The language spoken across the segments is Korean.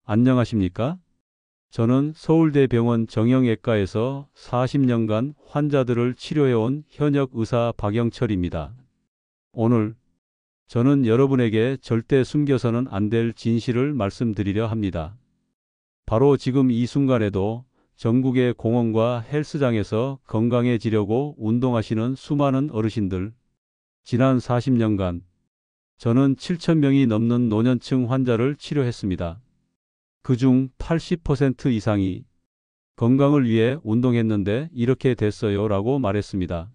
안녕하십니까? 저는 서울대병원 정형외과에서 40년간 환자들을 치료해온 현역 의사 박영철입니다. 오늘 저는 여러분에게 절대 숨겨서는 안 될 진실을 말씀드리려 합니다. 바로 지금 이 순간에도 전국의 공원과 헬스장에서 건강해지려고 운동하시는 수많은 어르신들, 지난 40년간 저는 7,000명이 넘는 노년층 환자를 치료했습니다. 그중 80% 이상이 건강을 위해 운동했는데 이렇게 됐어요 라고 말했습니다.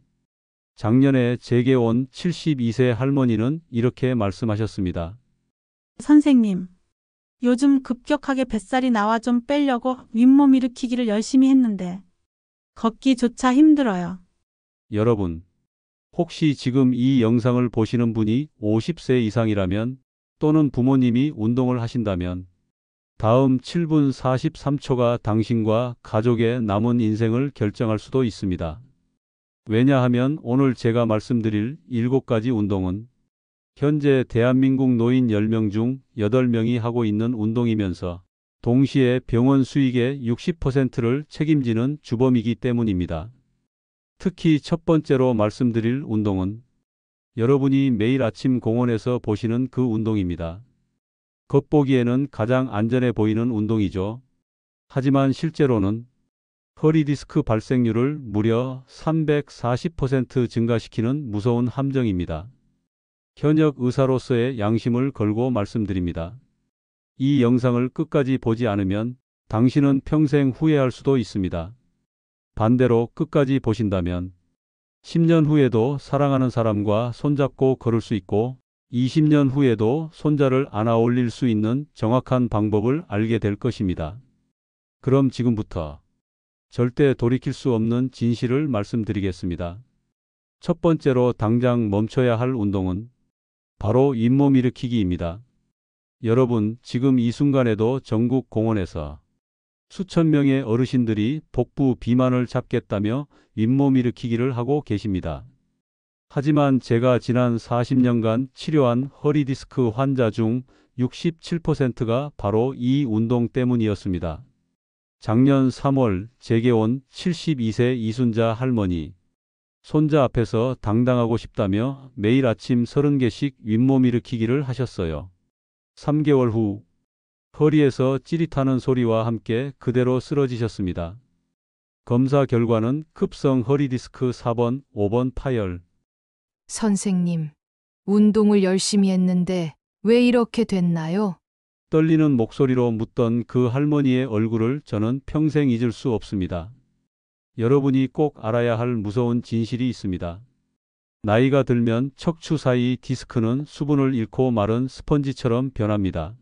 작년에 제게 온 72세 할머니는 이렇게 말씀하셨습니다. 선생님, 요즘 급격하게 뱃살이 나와 좀 빼려고 윗몸 일으키기를 열심히 했는데 걷기조차 힘들어요. 여러분, 혹시 지금 이 영상을 보시는 분이 50세 이상이라면 또는 부모님이 운동을 하신다면 다음 7분 43초가 당신과 가족의 남은 인생을 결정할 수도 있습니다. 왜냐하면 오늘 제가 말씀드릴 7가지 운동은 현재 대한민국 노인 10명 중 8명이 하고 있는 운동이면서 동시에 병원 수익의 60%를 책임지는 주범이기 때문입니다. 특히 첫 번째로 말씀드릴 운동은 여러분이 매일 아침 공원에서 보시는 그 운동입니다. 겉보기에는 가장 안전해 보이는 운동이죠. 하지만 실제로는 허리 디스크 발생률을 무려 340% 증가시키는 무서운 함정입니다. 현역 의사로서의 양심을 걸고 말씀드립니다. 이 영상을 끝까지 보지 않으면 당신은 평생 후회할 수도 있습니다. 반대로 끝까지 보신다면 10년 후에도 사랑하는 사람과 손잡고 걸을 수 있고 20년 후에도 손자를 안아 올릴 수 있는 정확한 방법을 알게 될 것입니다. 그럼 지금부터 절대 돌이킬 수 없는 진실을 말씀드리겠습니다. 첫 번째로 당장 멈춰야 할 운동은 바로 잇몸 일으키기입니다. 여러분, 지금 이 순간에도 전국 공원에서 수천 명의 어르신들이 복부 비만을 잡겠다며 잇몸 일으키기를 하고 계십니다. 하지만 제가 지난 40년간 치료한 허리 디스크 환자 중 67%가 바로 이 운동 때문이었습니다. 작년 3월 제게 온 72세 이순자 할머니, 손자 앞에서 당당하고 싶다며 매일 아침 30개씩 윗몸 일으키기를 하셨어요. 3개월 후 허리에서 찌릿하는 소리와 함께 그대로 쓰러지셨습니다. 검사 결과는 급성 허리 디스크 4번, 5번 파열. 선생님, 운동을 열심히 했는데 왜 이렇게 됐나요? 떨리는 목소리로 묻던 그 할머니의 얼굴을 저는 평생 잊을 수 없습니다. 여러분이 꼭 알아야 할 무서운 진실이 있습니다. 나이가 들면 척추 사이 디스크는 수분을 잃고 마른 스펀지처럼 변합니다.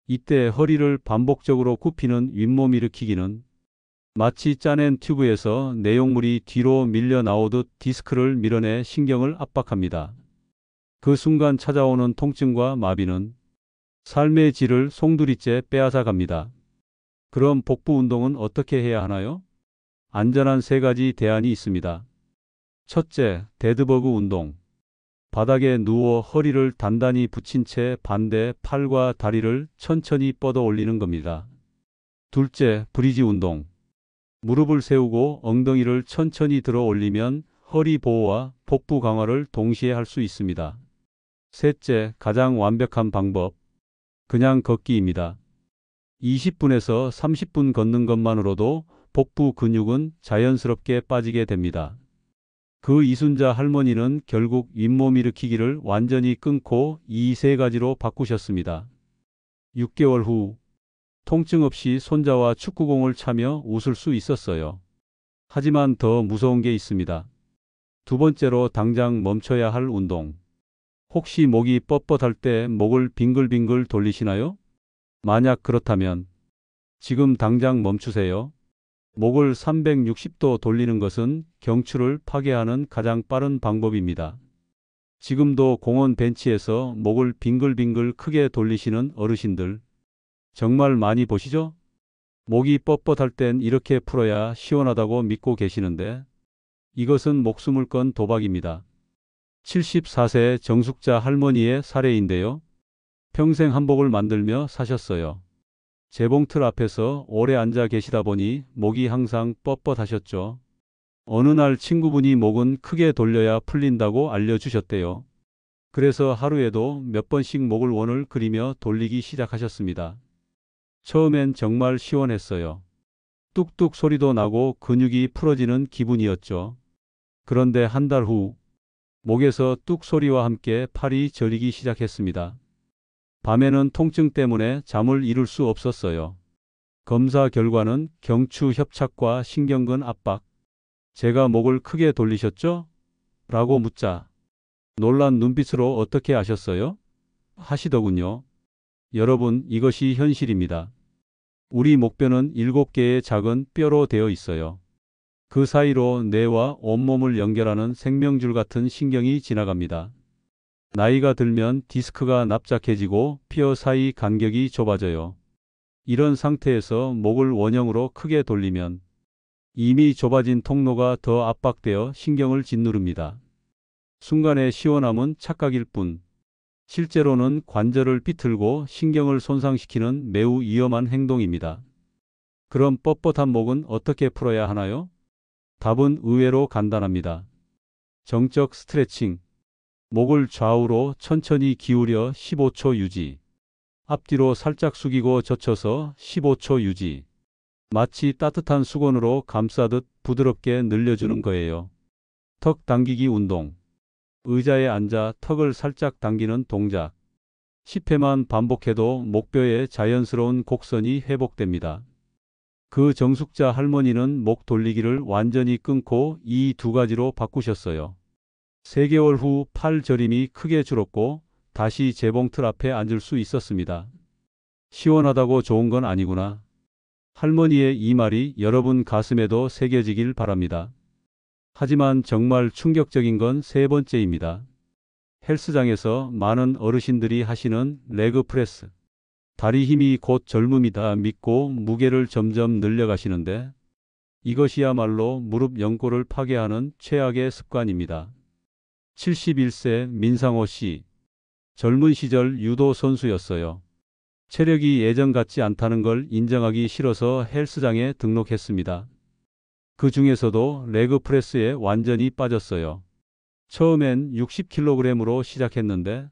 이때 허리를 반복적으로 굽히는 윗몸 일으키기는 마치 짜낸 튜브에서 내용물이 뒤로 밀려 나오듯 디스크를 밀어내 신경을 압박합니다. 그 순간 찾아오는 통증과 마비는 삶의 질을 송두리째 빼앗아 갑니다. 그럼 복부 운동은 어떻게 해야 하나요? 안전한 3가지 대안이 있습니다. 첫째, 데드버그 운동. 바닥에 누워 허리를 단단히 붙인 채 반대 팔과 다리를 천천히 뻗어 올리는 겁니다. 둘째, 브리지 운동. 무릎을 세우고 엉덩이를 천천히 들어 올리면 허리 보호와 복부 강화를 동시에 할 수 있습니다. 셋째, 가장 완벽한 방법. 그냥 걷기입니다. 20분에서 30분 걷는 것만으로도 복부 근육은 자연스럽게 빠지게 됩니다. 그 이순자 할머니는 결국 윗몸 일으키기를 완전히 끊고 이 3가지로 바꾸셨습니다. 6개월 후 통증 없이 손자와 축구공을 차며 웃을 수 있었어요. 하지만 더 무서운 게 있습니다. 두 번째로 당장 멈춰야 할 운동. 혹시 목이 뻣뻣할 때 목을 빙글빙글 돌리시나요? 만약 그렇다면 지금 당장 멈추세요. 목을 360도 돌리는 것은 경추를 파괴하는 가장 빠른 방법입니다. 지금도 공원 벤치에서 목을 빙글빙글 크게 돌리시는 어르신들 정말 많이 보시죠? 목이 뻣뻣할 땐 이렇게 풀어야 시원하다고 믿고 계시는데 이것은 목숨을 건 도박입니다. 74세 정숙자 할머니의 사례인데요. 평생 한복을 만들며 사셨어요. 재봉틀 앞에서 오래 앉아 계시다 보니 목이 항상 뻣뻣하셨죠. 어느 날 친구분이 목은 크게 돌려야 풀린다고 알려주셨대요. 그래서 하루에도 몇 번씩 목을 원을 그리며 돌리기 시작하셨습니다. 처음엔 정말 시원했어요. 뚝뚝 소리도 나고 근육이 풀어지는 기분이었죠. 그런데 한 달 후, 목에서 뚝 소리와 함께 팔이 저리기 시작했습니다. 밤에는 통증 때문에 잠을 이룰 수 없었어요. 검사 결과는 경추 협착과 신경근 압박. 제가 목을 크게 돌리셨죠? 라고 묻자 놀란 눈빛으로 어떻게 아셨어요? 하시더군요. 여러분, 이것이 현실입니다. 우리 목뼈는 7개의 작은 뼈로 되어 있어요. 그 사이로 뇌와 온몸을 연결하는 생명줄 같은 신경이 지나갑니다. 나이가 들면 디스크가 납작해지고 뼈 사이 간격이 좁아져요. 이런 상태에서 목을 원형으로 크게 돌리면 이미 좁아진 통로가 더 압박되어 신경을 짓누릅니다. 순간의 시원함은 착각일 뿐, 실제로는 관절을 비틀고 신경을 손상시키는 매우 위험한 행동입니다. 그럼 뻣뻣한 목은 어떻게 풀어야 하나요? 답은 의외로 간단합니다. 정적 스트레칭. 목을 좌우로 천천히 기울여 15초 유지. 앞뒤로 살짝 숙이고 젖혀서 15초 유지. 마치 따뜻한 수건으로 감싸듯 부드럽게 늘려주는 거예요. 턱 당기기 운동. 의자에 앉아 턱을 살짝 당기는 동작. 10회만 반복해도 목뼈의 자연스러운 곡선이 회복됩니다. 그 정숙자 할머니는 목 돌리기를 완전히 끊고 이 두 가지로 바꾸셨어요. 3개월 후 팔 저림이 크게 줄었고 다시 재봉틀 앞에 앉을 수 있었습니다. 시원하다고 좋은 건 아니구나. 할머니의 이 말이 여러분 가슴에도 새겨지길 바랍니다. 하지만 정말 충격적인 건 세 번째입니다. 헬스장에서 많은 어르신들이 하시는 레그 프레스. 다리 힘이 곧 젊음이다 믿고 무게를 점점 늘려가시는데 이것이야말로 무릎 연골을 파괴하는 최악의 습관입니다. 71세 민상호 씨. 젊은 시절 유도 선수였어요. 체력이 예전 같지 않다는 걸 인정하기 싫어서 헬스장에 등록했습니다. 그 중에서도 레그 프레스에 완전히 빠졌어요. 처음엔 60kg으로 시작했는데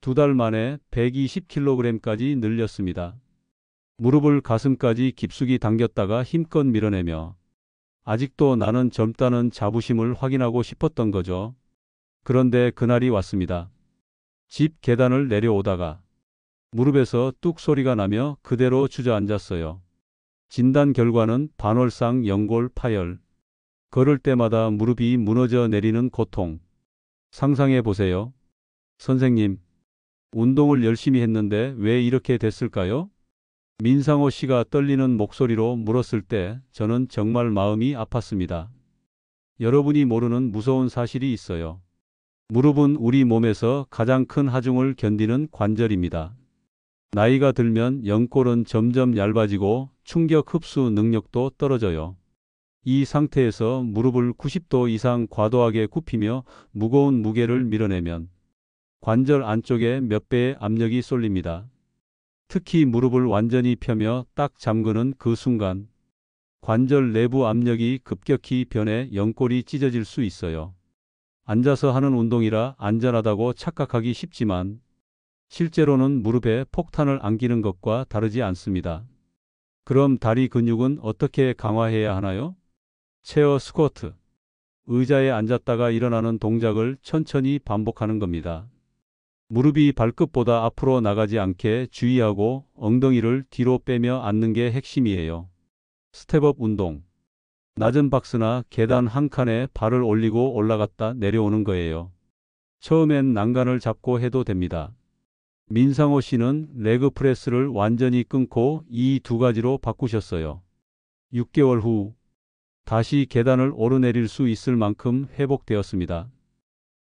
2달 만에 120kg까지 늘렸습니다. 무릎을 가슴까지 깊숙이 당겼다가 힘껏 밀어내며 아직도 나는 젊다는 자부심을 확인하고 싶었던 거죠. 그런데 그날이 왔습니다. 집 계단을 내려오다가 무릎에서 뚝 소리가 나며 그대로 주저앉았어요. 진단 결과는 반월상 연골 파열. 걸을 때마다 무릎이 무너져 내리는 고통. 상상해 보세요. 선생님, 운동을 열심히 했는데 왜 이렇게 됐을까요? 민상호 씨가 떨리는 목소리로 물었을 때 저는 정말 마음이 아팠습니다. 여러분이 모르는 무서운 사실이 있어요. 무릎은 우리 몸에서 가장 큰 하중을 견디는 관절입니다. 나이가 들면 연골은 점점 얇아지고 충격 흡수 능력도 떨어져요. 이 상태에서 무릎을 90도 이상 과도하게 굽히며 무거운 무게를 밀어내면 관절 안쪽에 몇 배의 압력이 쏠립니다. 특히 무릎을 완전히 펴며 딱 잠그는 그 순간 관절 내부 압력이 급격히 변해 연골이 찢어질 수 있어요. 앉아서 하는 운동이라 안전하다고 착각하기 쉽지만 실제로는 무릎에 폭탄을 안기는 것과 다르지 않습니다. 그럼 다리 근육은 어떻게 강화해야 하나요? 체어 스쿼트. 의자에 앉았다가 일어나는 동작을 천천히 반복하는 겁니다. 무릎이 발끝보다 앞으로 나가지 않게 주의하고 엉덩이를 뒤로 빼며 앉는 게 핵심이에요. 스텝업 운동. 낮은 박스나 계단 한 칸에 발을 올리고 올라갔다 내려오는 거예요. 처음엔 난간을 잡고 해도 됩니다. 민상호 씨는 레그 프레스를 완전히 끊고 이 두 가지로 바꾸셨어요. 6개월 후 다시 계단을 오르내릴 수 있을 만큼 회복되었습니다.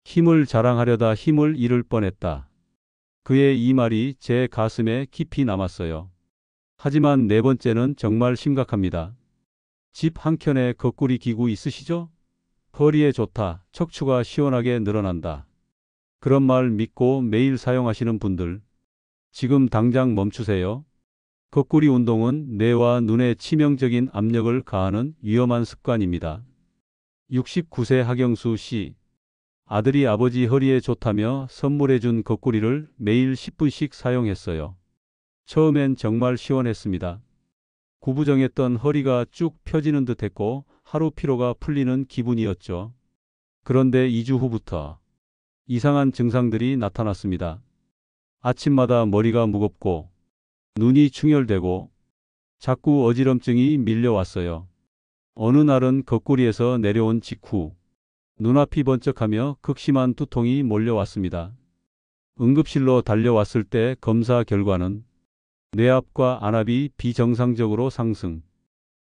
힘을 자랑하려다 힘을 잃을 뻔했다. 그의 이 말이 제 가슴에 깊이 남았어요. 하지만 네 번째는 정말 심각합니다. 집 한켠에 거꾸리 기구 있으시죠? 허리에 좋다, 척추가 시원하게 늘어난다. 그런 말 믿고 매일 사용하시는 분들, 지금 당장 멈추세요. 거꾸리 운동은 뇌와 눈에 치명적인 압력을 가하는 위험한 습관입니다. 69세 하경수 씨. 아들이 아버지 허리에 좋다며 선물해준 거꾸리를 매일 10분씩 사용했어요. 처음엔 정말 시원했습니다. 구부정했던 허리가 쭉 펴지는 듯 했고 하루 피로가 풀리는 기분이었죠. 그런데 2주 후부터 이상한 증상들이 나타났습니다. 아침마다 머리가 무겁고 눈이 충혈되고 자꾸 어지럼증이 밀려왔어요. 어느 날은 거꾸리에서 내려온 직후 눈앞이 번쩍하며 극심한 두통이 몰려왔습니다. 응급실로 달려왔을 때 검사 결과는 뇌압과 안압이 비정상적으로 상승.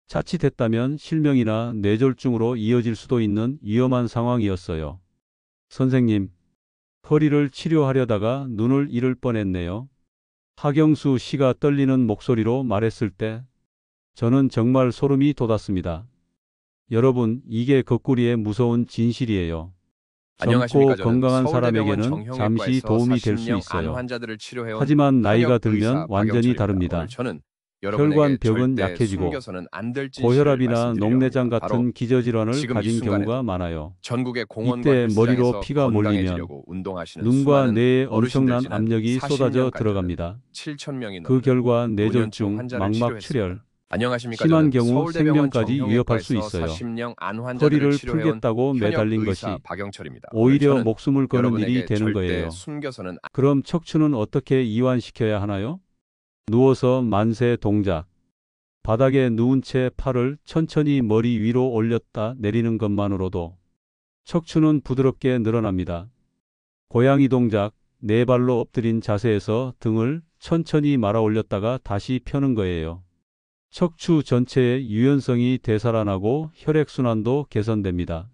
자칫했다면 실명이나 뇌졸중으로 이어질 수도 있는 위험한 상황이었어요. 선생님, 허리를 치료하려다가 눈을 잃을 뻔했네요. 하경수 씨가 떨리는 목소리로 말했을 때 저는 정말 소름이 돋았습니다. 여러분, 이게 거꾸리의 무서운 진실이에요. 안녕하십니까. 젊고 저는 건강한 서울대병원 사람에게는 잠시 정형외과에서 도움이 될 수 40명 있어요. 암 환자들을 치료해온 하지만 나이가 현역 들면 의사 완전히 박영철입니다. 다릅니다. 오늘 저는 혈관 여러분에게 벽은 절대 약해지고 숨겨서는 안 될 진실을 고혈압이나 말씀드리려 녹내장 합니다. 같은 바로 기저질환을 지금 이 가진 순간에도 경우가 많아요. 전국의 공원과 이때 머리로 헬스장에서 피가 몰리면 건강해지려고 운동하시는 눈과 수많은 뇌에 어르신들 엄청난 지난 압력이 40년 쏟아져 간절은 들어갑니다. 7,000명이 그 넘는 결과 5년초 뇌졸중, 환자를 망막 치료했습니다. 출혈, 안녕하십니까. 심한 저는 경우 서울대병원 생명까지 위협할 수 정형외과에서 있어요. 40명 암 환자들을 허리를 치료해온 풀겠다고 현역 매달린 의사 것이 박영철입니다. 오늘 오히려 저는 목숨을 거는 일이 여러분에게 되는 절대 거예요. 숨겨서는 그럼 척추는 어떻게 이완시켜야 하나요? 누워서 만세 동작. 바닥에 누운 채 팔을 천천히 머리 위로 올렸다 내리는 것만으로도 척추는 부드럽게 늘어납니다. 고양이 동작. 네 발로 엎드린 자세에서 등을 천천히 말아 올렸다가 다시 펴는 거예요. 척추 전체의 유연성이 되살아나고 혈액순환도 개선됩니다.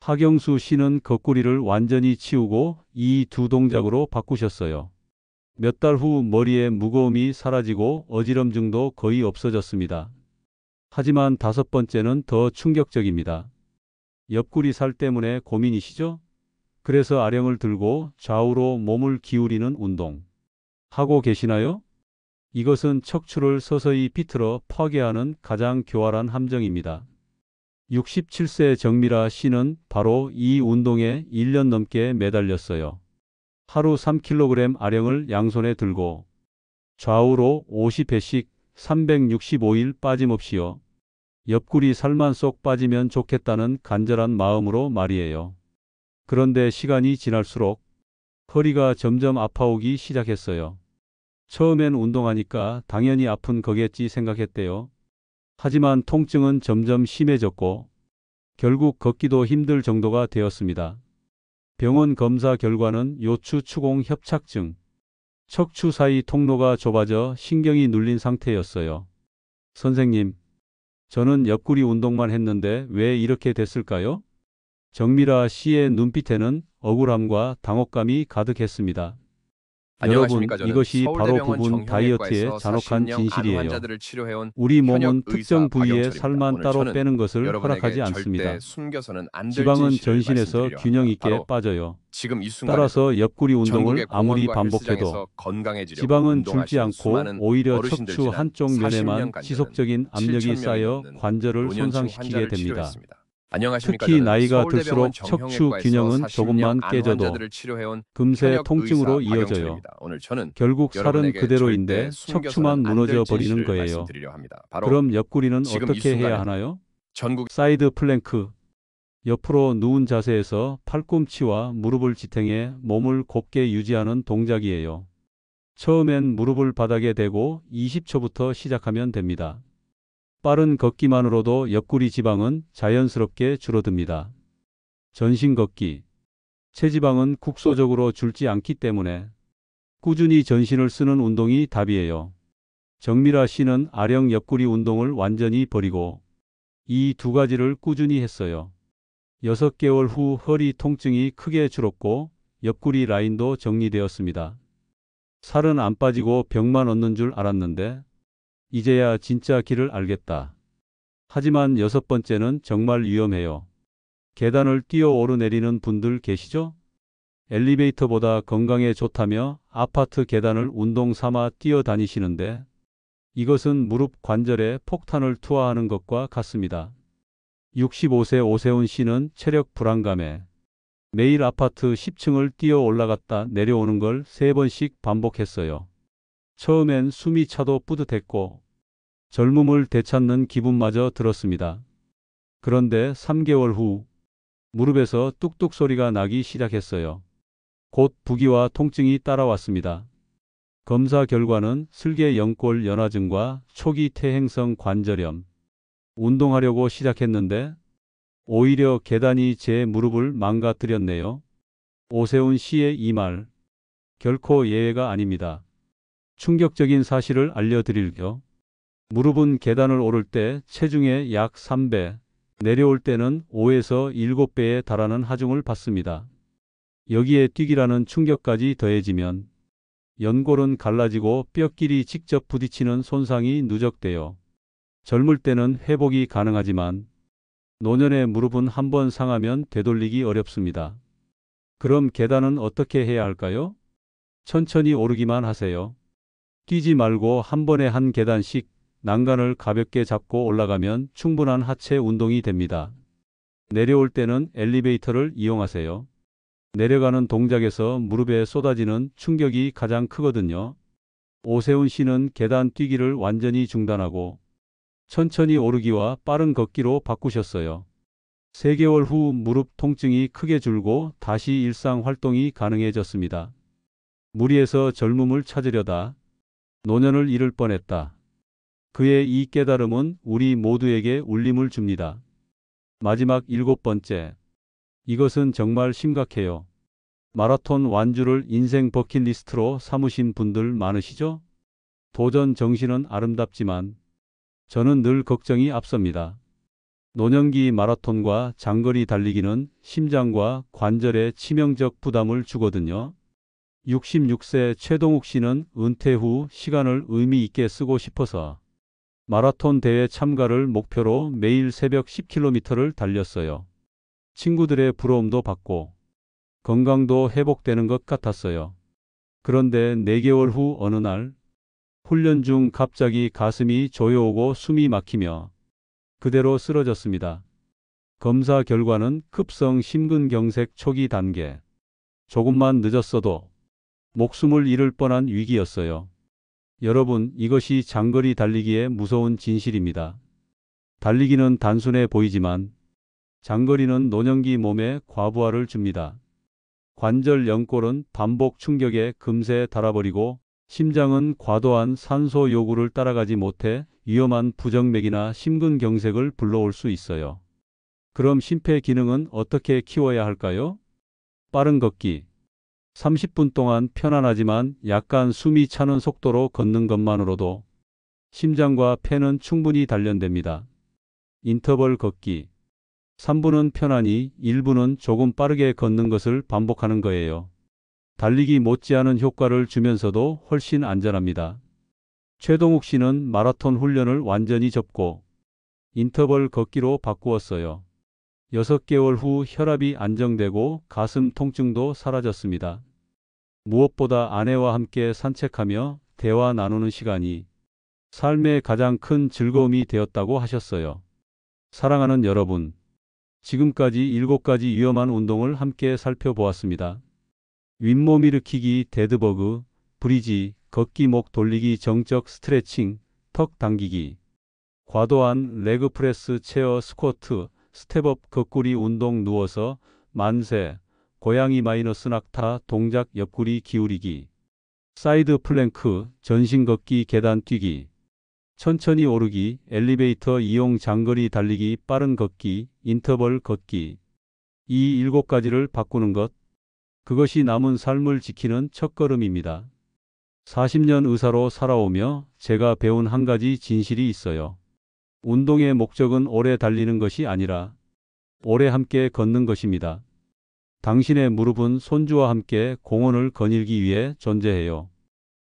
하경수 씨는 거꾸리를 완전히 치우고 이 두 동작으로 바꾸셨어요. 몇 달 후 머리의 무거움이 사라지고 어지럼증도 거의 없어졌습니다. 하지만 5번째는 더 충격적입니다. 옆구리 살 때문에 고민이시죠? 그래서 아령을 들고 좌우로 몸을 기울이는 운동 하고 계시나요? 이것은 척추를 서서히 비틀어 파괴하는 가장 교활한 함정입니다. 67세 정미라 씨는 바로 이 운동에 1년 넘게 매달렸어요. 하루 3kg 아령을 양손에 들고 좌우로 50회씩 365일 빠짐없이요. 옆구리 살만 쏙 빠지면 좋겠다는 간절한 마음으로 말이에요. 그런데 시간이 지날수록 허리가 점점 아파오기 시작했어요. 처음엔 운동하니까 당연히 아픈 거겠지 생각했대요. 하지만 통증은 점점 심해졌고 결국 걷기도 힘들 정도가 되었습니다. 병원 검사 결과는 요추 추공 협착증, 척추 사이 통로가 좁아져 신경이 눌린 상태였어요. 선생님, 저는 옆구리 운동만 했는데 왜 이렇게 됐을까요? 정미라 씨의 눈빛에는 억울함과 당혹감이 가득했습니다. 여러분, 안녕하십니까. 저는 이것이 바로 서울대병원 부분 다이어트의 정형외과에서 잔혹한 40명 암 진실이에요. 환자들을 치료해온 우리 몸은 현역 특정 의사 부위의 박영철입니다. 살만 오늘 따로 저는 빼는 것을 여러분에게 허락하지 절대 않습니다. 숨겨서는 안 될 지방은 진실을 전신에서 말씀드리려 균형 합니다. 있게 바로 빠져요. 지금 이 순간에도 따라서 옆구리 운동을 전국의 아무리 공원과 반복해도 헬스장에서 건강해지려고 지방은 줄지 운동하시는 않고 수많은 오히려 어르신들 척추 지난 한쪽 40년 면에만 간절은 지속적인 압력이 7,000명이 쌓여 넘는 관절을 노년층 손상시키게 환자를 됩니다. 치료했습니다. 안녕하십니까. 특히 저는 나이가 서울대병원 들수록 척추 정형외과에서 균형은 40명 조금만 암 깨져도 환자들을 치료해온 금세 현역 통증으로 의사 이어져요. 박영철입니다. 오늘 저는 결국 살은 여러분에게 그대로인데 절대 척추만 숨겨서는 안 될 무너져 버리는 진실을 거예요. 말씀드리려 합니다. 바로 그럼 옆구리는 지금 이 어떻게 해야 순간에도 하나요? 전국 사이드 플랭크. 옆으로 누운 자세에서 팔꿈치와 무릎을 지탱해 몸을 곱게 유지하는 동작이에요. 처음엔 무릎을 바닥에 대고 20초부터 시작하면 됩니다. 빠른 걷기만으로도 옆구리 지방은 자연스럽게 줄어듭니다. 전신 걷기. 체지방은 국소적으로 줄지 않기 때문에 꾸준히 전신을 쓰는 운동이 답이에요. 정미라 씨는 아령 옆구리 운동을 완전히 버리고 이 두 가지를 꾸준히 했어요. 6개월 후 허리 통증이 크게 줄었고 옆구리 라인도 정리되었습니다. 살은 안 빠지고 병만 얻는 줄 알았는데 이제야 진짜 길을 알겠다. 하지만 6번째는 정말 위험해요. 계단을 뛰어 오르내리는 분들 계시죠? 엘리베이터보다 건강에 좋다며 아파트 계단을 운동 삼아 뛰어 다니시는데 이것은 무릎 관절에 폭탄을 투하하는 것과 같습니다. 65세 오세훈 씨는 체력 불안감에 매일 아파트 10층을 뛰어 올라갔다 내려오는 걸 3번씩 반복했어요. 처음엔 숨이 차도 뿌듯했고 젊음을 되찾는 기분마저 들었습니다. 그런데 3개월 후 무릎에서 뚝뚝 소리가 나기 시작했어요. 곧 부기와 통증이 따라왔습니다. 검사 결과는 슬개 연골 연화증과 초기 퇴행성 관절염. 운동하려고 시작했는데 오히려 계단이 제 무릎을 망가뜨렸네요. 오세훈 씨의 이 말 결코 예외가 아닙니다. 충격적인 사실을 알려드릴게요. 무릎은 계단을 오를 때 체중의 약 3배, 내려올 때는 5에서 7배에 달하는 하중을 받습니다. 여기에 뛰기라는 충격까지 더해지면 연골은 갈라지고 뼈끼리 직접 부딪히는 손상이 누적돼요. 젊을 때는 회복이 가능하지만 노년의 무릎은 한번 상하면 되돌리기 어렵습니다. 그럼 계단은 어떻게 해야 할까요? 천천히 오르기만 하세요. 뛰지 말고 한 번에 한 계단씩 난간을 가볍게 잡고 올라가면 충분한 하체 운동이 됩니다. 내려올 때는 엘리베이터를 이용하세요. 내려가는 동작에서 무릎에 쏟아지는 충격이 가장 크거든요. 오세훈 씨는 계단 뛰기를 완전히 중단하고 천천히 오르기와 빠른 걷기로 바꾸셨어요. 3개월 후 무릎 통증이 크게 줄고 다시 일상 활동이 가능해졌습니다. 무리해서 젊음을 찾으려다 노년을 잃을 뻔했다. 그의 이 깨달음은 우리 모두에게 울림을 줍니다. 마지막 7번째. 이것은 정말 심각해요. 마라톤 완주를 인생 버킷리스트로 삼으신 분들 많으시죠? 도전 정신은 아름답지만 저는 늘 걱정이 앞섭니다. 노년기 마라톤과 장거리 달리기는 심장과 관절에 치명적 부담을 주거든요. 66세 최동욱 씨는 은퇴 후 시간을 의미 있게 쓰고 싶어서 마라톤 대회 참가를 목표로 매일 새벽 10km를 달렸어요. 친구들의 부러움도 받고 건강도 회복되는 것 같았어요. 그런데 4개월 후 어느 날 훈련 중 갑자기 가슴이 조여오고 숨이 막히며 그대로 쓰러졌습니다. 검사 결과는 급성 심근경색 초기 단계. 조금만 늦었어도 목숨을 잃을 뻔한 위기였어요. 여러분, 이것이 장거리 달리기의 무서운 진실입니다. 달리기는 단순해 보이지만 장거리는 노년기 몸에 과부하를 줍니다. 관절 연골은 반복 충격에 금세 닳아버리고 심장은 과도한 산소 요구를 따라가지 못해 위험한 부정맥이나 심근경색을 불러올 수 있어요. 그럼 심폐 기능은 어떻게 키워야 할까요? 빠른 걷기. 30분 동안 편안하지만 약간 숨이 차는 속도로 걷는 것만으로도 심장과 폐는 충분히 단련됩니다. 인터벌 걷기. 3분은 편안히 1분은 조금 빠르게 걷는 것을 반복하는 거예요. 달리기 못지않은 효과를 주면서도 훨씬 안전합니다. 최동욱 씨는 마라톤 훈련을 완전히 접고 인터벌 걷기로 바꾸었어요. 6개월 후 혈압이 안정되고 가슴 통증도 사라졌습니다. 무엇보다 아내와 함께 산책하며 대화 나누는 시간이 삶의 가장 큰 즐거움이 되었다고 하셨어요. 사랑하는 여러분, 지금까지 7가지 위험한 운동을 함께 살펴보았습니다. 윗몸 일으키기, 데드버그, 브리지, 걷기, 목 돌리기, 정적 스트레칭, 턱 당기기, 과도한 레그 프레스, 체어, 스쿼트, 스텝업, 거꾸리 운동, 누워서 만세, 고양이 마이너스 낙타, 동작 옆구리 기울이기, 사이드 플랭크, 전신 걷기, 계단 뛰기, 천천히 오르기, 엘리베이터 이용, 장거리 달리기, 빠른 걷기, 인터벌 걷기. 이 7가지를 바꾸는 것, 그것이 남은 삶을 지키는 첫걸음입니다. 40년 의사로 살아오며 제가 배운 한 가지 진실이 있어요. 운동의 목적은 오래 달리는 것이 아니라 오래 함께 걷는 것입니다. 당신의 무릎은 손주와 함께 공원을 거닐기 위해 존재해요.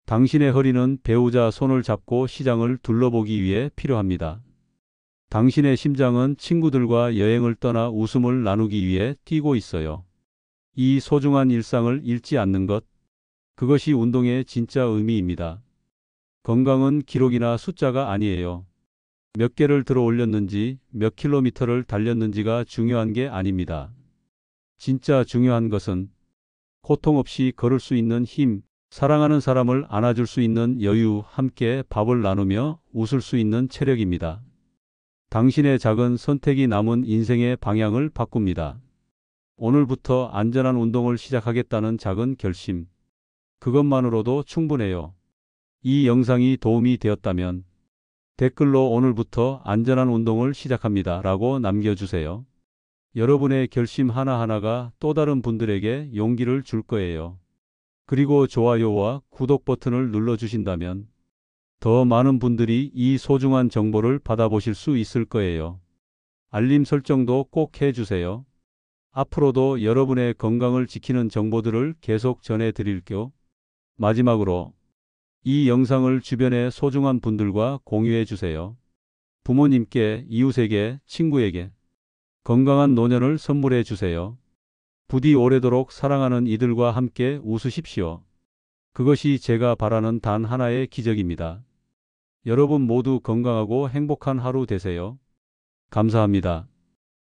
당신의 허리는 배우자 손을 잡고 시장을 둘러보기 위해 필요합니다. 당신의 심장은 친구들과 여행을 떠나 웃음을 나누기 위해 뛰고 있어요. 이 소중한 일상을 잃지 않는 것, 그것이 운동의 진짜 의미입니다. 건강은 기록이나 숫자가 아니에요. 몇 개를 들어 올렸는지, 몇 킬로미터를 달렸는지가 중요한 게 아닙니다. 진짜 중요한 것은 고통 없이 걸을 수 있는 힘, 사랑하는 사람을 안아줄 수 있는 여유, 함께 밥을 나누며 웃을 수 있는 체력입니다. 당신의 작은 선택이 남은 인생의 방향을 바꿉니다. 오늘부터 안전한 운동을 시작하겠다는 작은 결심. 그것만으로도 충분해요. 이 영상이 도움이 되었다면 댓글로 오늘부터 안전한 운동을 시작합니다 라고 남겨주세요. 여러분의 결심 하나하나가 또 다른 분들에게 용기를 줄 거예요. 그리고 좋아요와 구독 버튼을 눌러주신다면 더 많은 분들이 이 소중한 정보를 받아보실 수 있을 거예요. 알림 설정도 꼭 해주세요. 앞으로도 여러분의 건강을 지키는 정보들을 계속 전해드릴게요. 마지막으로 이 영상을 주변의 소중한 분들과 공유해 주세요. 부모님께, 이웃에게, 친구에게 건강한 노년을 선물해 주세요. 부디 오래도록 사랑하는 이들과 함께 웃으십시오. 그것이 제가 바라는 단 하나의 기적입니다. 여러분 모두 건강하고 행복한 하루 되세요. 감사합니다.